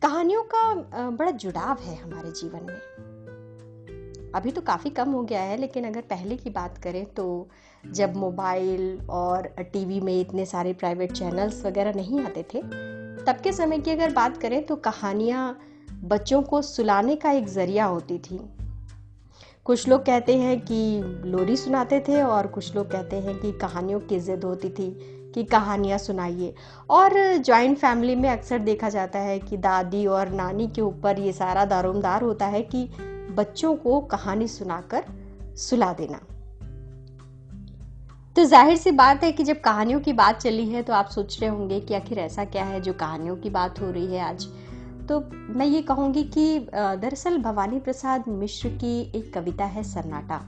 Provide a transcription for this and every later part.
कहानियों का बड़ा जुड़ाव है हमारे जीवन में। अभी तो काफ़ी कम हो गया है, लेकिन अगर पहले की बात करें तो जब मोबाइल और टीवी में इतने सारे प्राइवेट चैनल्स वगैरह नहीं आते थे, तब के समय की अगर बात करें तो कहानियाँ बच्चों को सुलाने का एक ज़रिया होती थी। कुछ लोग कहते हैं कि लोरी सुनाते थे और कुछ लोग कहते हैं कि कहानियों की ज़िद होती थी कि कहानियाँ सुनाइए। और जॉइंट फैमिली में अक्सर देखा जाता है कि दादी और नानी के ऊपर ये सारा दारोमदार होता है कि बच्चों को कहानी सुनाकर सुला देना। तो जाहिर सी बात है कि जब कहानियों की बात चली है तो आप सोच रहे होंगे कि आखिर ऐसा क्या है जो कहानियों की बात हो रही है आज। तो मैं ये कहूँगी कि दरअसल भवानी प्रसाद मिश्र की एक कविता है सन्नाटा।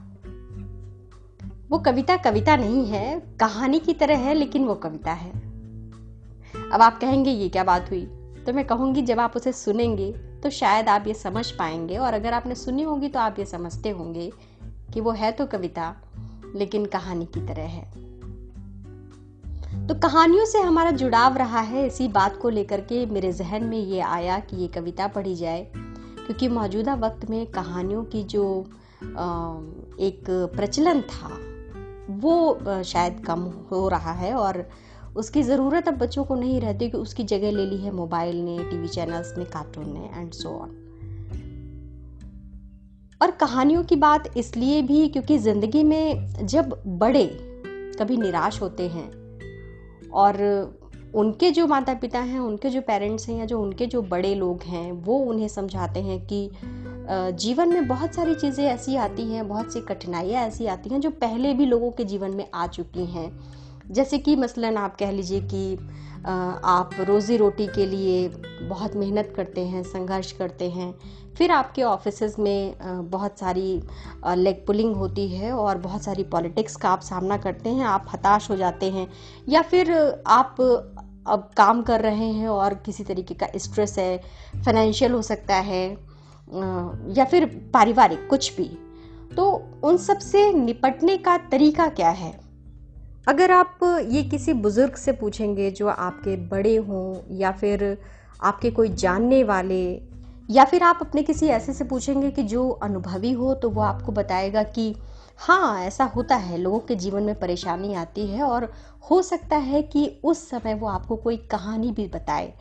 वो कविता नहीं है, कहानी की तरह है, लेकिन वो कविता है। अब आप कहेंगे ये क्या बात हुई, तो मैं कहूँगी जब आप उसे सुनेंगे तो शायद आप ये समझ पाएंगे, और अगर आपने सुनी होगी तो आप ये समझते होंगे कि वो है तो कविता लेकिन कहानी की तरह है। तो कहानियों से हमारा जुड़ाव रहा है, इसी बात को लेकर के मेरे जहन में ये आया कि ये कविता पढ़ी जाए, क्योंकि मौजूदा वक्त में कहानियों की जो एक प्रचलन था वो शायद कम हो रहा है, और उसकी ज़रूरत अब बच्चों को नहीं रहती कि उसकी जगह ले ली है मोबाइल ने, टीवी चैनल्स ने, कार्टून ने एंड सो ऑन। और कहानियों की बात इसलिए भी क्योंकि ज़िंदगी में जब बड़े कभी निराश होते हैं और उनके जो माता पिता हैं, उनके जो पेरेंट्स हैं या जो उनके जो बड़े लोग हैं, वो उन्हें समझाते हैं कि जीवन में बहुत सारी चीज़ें ऐसी आती हैं, बहुत सी कठिनाइयाँ ऐसी आती हैं जो पहले भी लोगों के जीवन में आ चुकी हैं। जैसे कि मसलन आप कह लीजिए कि आप रोज़ी रोटी के लिए बहुत मेहनत करते हैं, संघर्ष करते हैं, फिर आपके ऑफिसेज में बहुत सारी लेग पुलिंग होती है और बहुत सारी पॉलिटिक्स का आप सामना करते हैं, आप हताश हो जाते हैं, या फिर आप अब काम कर रहे हैं और किसी तरीके का स्ट्रेस है, फाइनेंशियल हो सकता है या फिर पारिवारिक, कुछ भी। तो उन सब से निपटने का तरीका क्या है? अगर आप ये किसी बुजुर्ग से पूछेंगे जो आपके बड़े हों, या फिर आपके कोई जानने वाले, या फिर आप अपने किसी ऐसे से पूछेंगे कि जो अनुभवी हो, तो वो आपको बताएगा कि हाँ, ऐसा होता है, लोगों के जीवन में परेशानी आती है, और हो सकता है कि उस समय वो आपको कोई कहानी भी बताए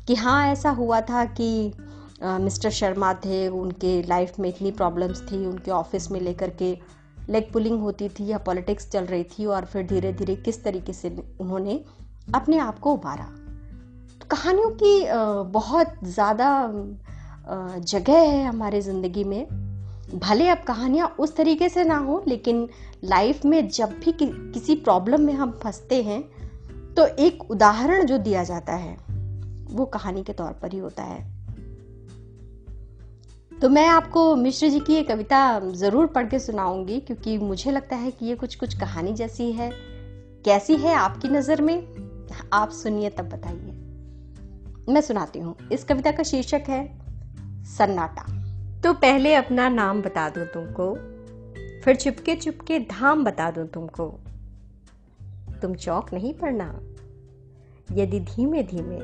कि हाँ, ऐसा हुआ था कि मिस्टर शर्मा थे, उनके लाइफ में इतनी प्रॉब्लम्स थी, उनके ऑफिस में लेकर के लेग पुलिंग होती थी या पॉलिटिक्स चल रही थी, और फिर धीरे धीरे किस तरीके से उन्होंने अपने आप को उभारा। तो कहानियों की बहुत ज़्यादा जगह है हमारे ज़िंदगी में। भले अब कहानियाँ उस तरीके से ना हो, लेकिन लाइफ में जब भी किसी प्रॉब्लम में हम फंसते हैं तो एक उदाहरण जो दिया जाता है वो कहानी के तौर पर ही होता है। तो मैं आपको मिश्र जी की ये कविता ज़रूर पढ़ के सुनाऊंगी, क्योंकि मुझे लगता है कि ये कुछ कुछ कहानी जैसी है। कैसी है आपकी नज़र में, आप सुनिए तब बताइए। मैं सुनाती हूँ। इस कविता का शीर्षक है सन्नाटा। तो पहले अपना नाम बता दूं तुमको, फिर चुपके चुपके धाम बता दूं तुमको। तुम चौक नहीं पड़ना यदि धीमे धीमे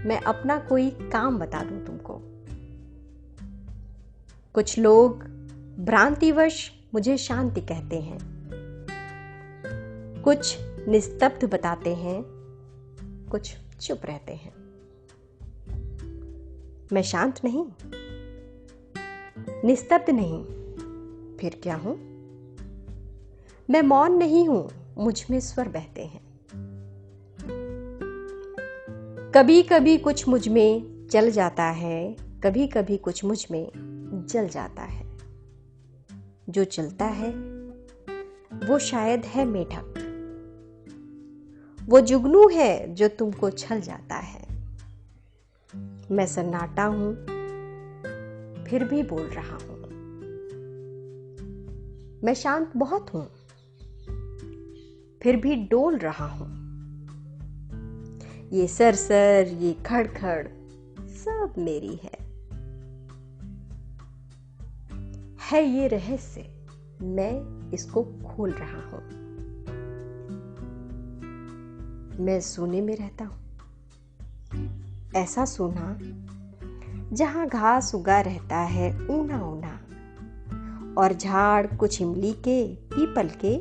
मैं अपना कोई काम बता दूं तुमको। कुछ लोग भ्रांतिवश मुझे शांति कहते हैं, कुछ निस्तब्ध बताते हैं, कुछ चुप रहते हैं। मैं शांत नहीं, निस्तब्ध नहीं, फिर क्या हूं? मैं मौन नहीं हूं, मुझ में स्वर बहते हैं। कभी कभी कुछ मुझ में चल जाता है, कभी कभी कुछ मुझ में जल जाता है। जो चलता है वो शायद है मेढक, वो जुगनू है जो तुमको छल जाता है। मैं सन्नाटा हूं, फिर भी बोल रहा हूं। मैं शांत बहुत हूं, फिर भी डोल रहा हूं। ये सरसर, ये खड़खड़ सब मेरी है ये रहस्य, मैं इसको खोल रहा हूं। मैं सोने में रहता हूं, ऐसा सूना जहाँ घास उगा रहता है ऊना ऊना, और झाड़ कुछ इमली के पीपल के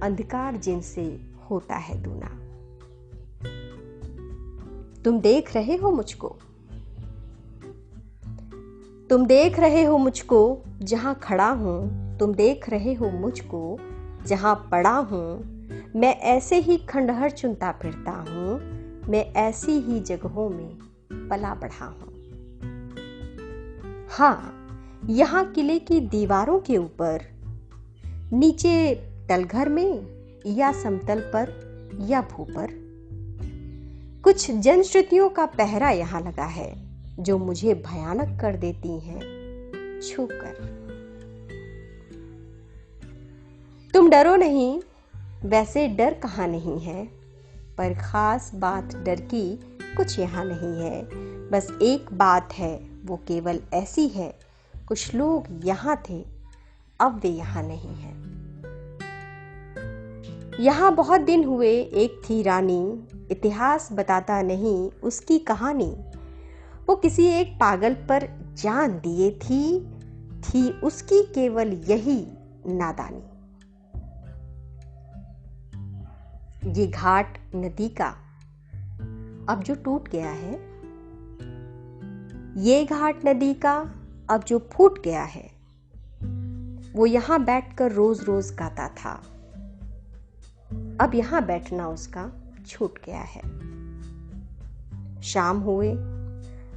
अंधकार जिनसे होता है दूना। तुम देख रहे हो मुझको, तुम देख रहे हो मुझको जहाँ खड़ा हूँ, तुम देख रहे हो मुझको जहाँ पड़ा हूँ। मैं ऐसे ही खंडहर चुनता फिरता हूँ, मैं ऐसी ही जगहों में पला बढ़ा हूँ। हाँ, यहाँ किले की दीवारों के ऊपर, नीचे तलघर में या समतल पर या भू पर, कुछ जनश्रुतियों का पहरा यहाँ लगा है जो मुझे भयानक कर देती हैं छूकर। तुम डरो नहीं, वैसे डर कहाँ नहीं है, पर खास बात डर की कुछ यहाँ नहीं है। बस एक बात है, वो केवल ऐसी है, कुछ लोग यहाँ थे, अब वे यहाँ नहीं हैं। यहाँ बहुत दिन हुए एक थी रानी, इतिहास बताता नहीं उसकी कहानी। वो किसी एक पागल पर जान दिए थी उसकी केवल यही नादानी। ये घाट नदी का अब जो टूट गया है, ये घाट नदी का अब जो फूट गया है, वो यहाँ बैठकर रोज रोज गाता था, अब यहाँ बैठना उसका छूट गया है। शाम हुए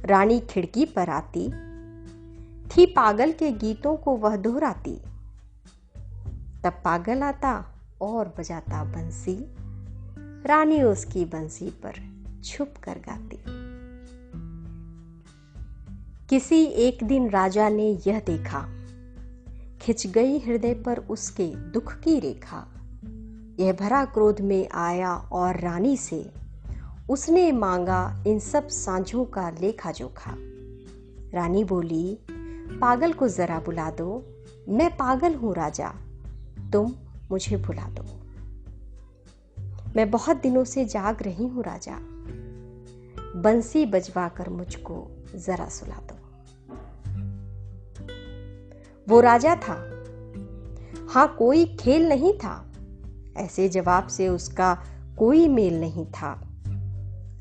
रानी खिड़की पर आती थी, पागल के गीतों को वह दोहराती। तब पागल आता और बजाता बंसी, रानी उसकी बंसी पर छुप कर गाती। किसी एक दिन राजा ने यह देखा, खिंच गई हृदय पर उसके दुख की रेखा। यह भरा क्रोध में आया और रानी से उसने मांगा इन सब सांझों का लेखा जोखा। रानी बोली, पागल को जरा बुला दो, मैं पागल हूं राजा, तुम मुझे भुला दो। मैं बहुत दिनों से जाग रही हूं राजा, बंसी बजवा कर मुझको जरा सुला दो। वो राजा था, हाँ कोई खेल नहीं था, ऐसे जवाब से उसका कोई मेल नहीं था।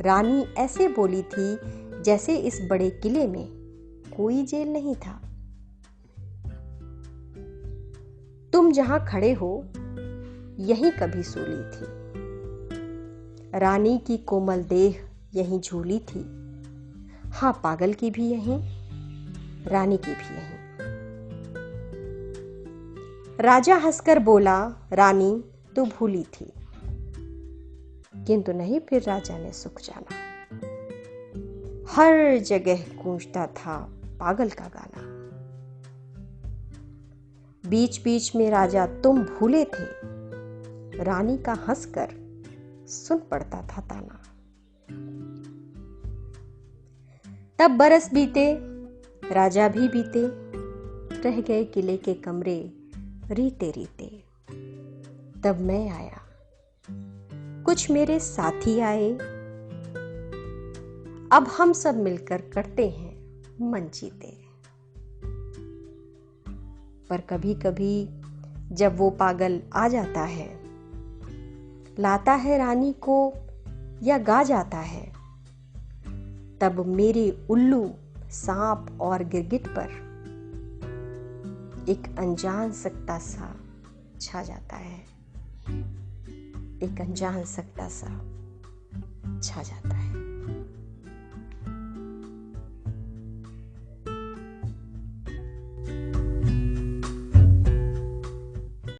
रानी ऐसे बोली थी जैसे इस बड़े किले में कोई जेल नहीं था। तुम जहां खड़े हो यहीं कभी सूली थी, रानी की कोमल देह यहीं झूली थी। हाँ पागल की भी यहीं, रानी की भी यहीं। राजा हंसकर बोला, रानी तू भूली थी, किंतु नहीं फिर राजा ने सुख जाना। हर जगह गूंजता था पागल का गाना। बीच बीच में राजा तुम भूले थे, रानी का हंसकर सुन पड़ता था ताना। तब बरस बीते, राजा भी बीते, रह गए किले के कमरे रीते रीते। तब मैं आया, कुछ मेरे साथी आए, अब हम सब मिलकर करते हैं मन जीते। पर कभी कभी जब वो पागल आ जाता है, लाता है रानी को या गा जाता है, तब मेरे उल्लू, सांप और गिरगिट पर एक अनजान सकता सा छा जाता है, एक अनजान सकता सा छा जाता है।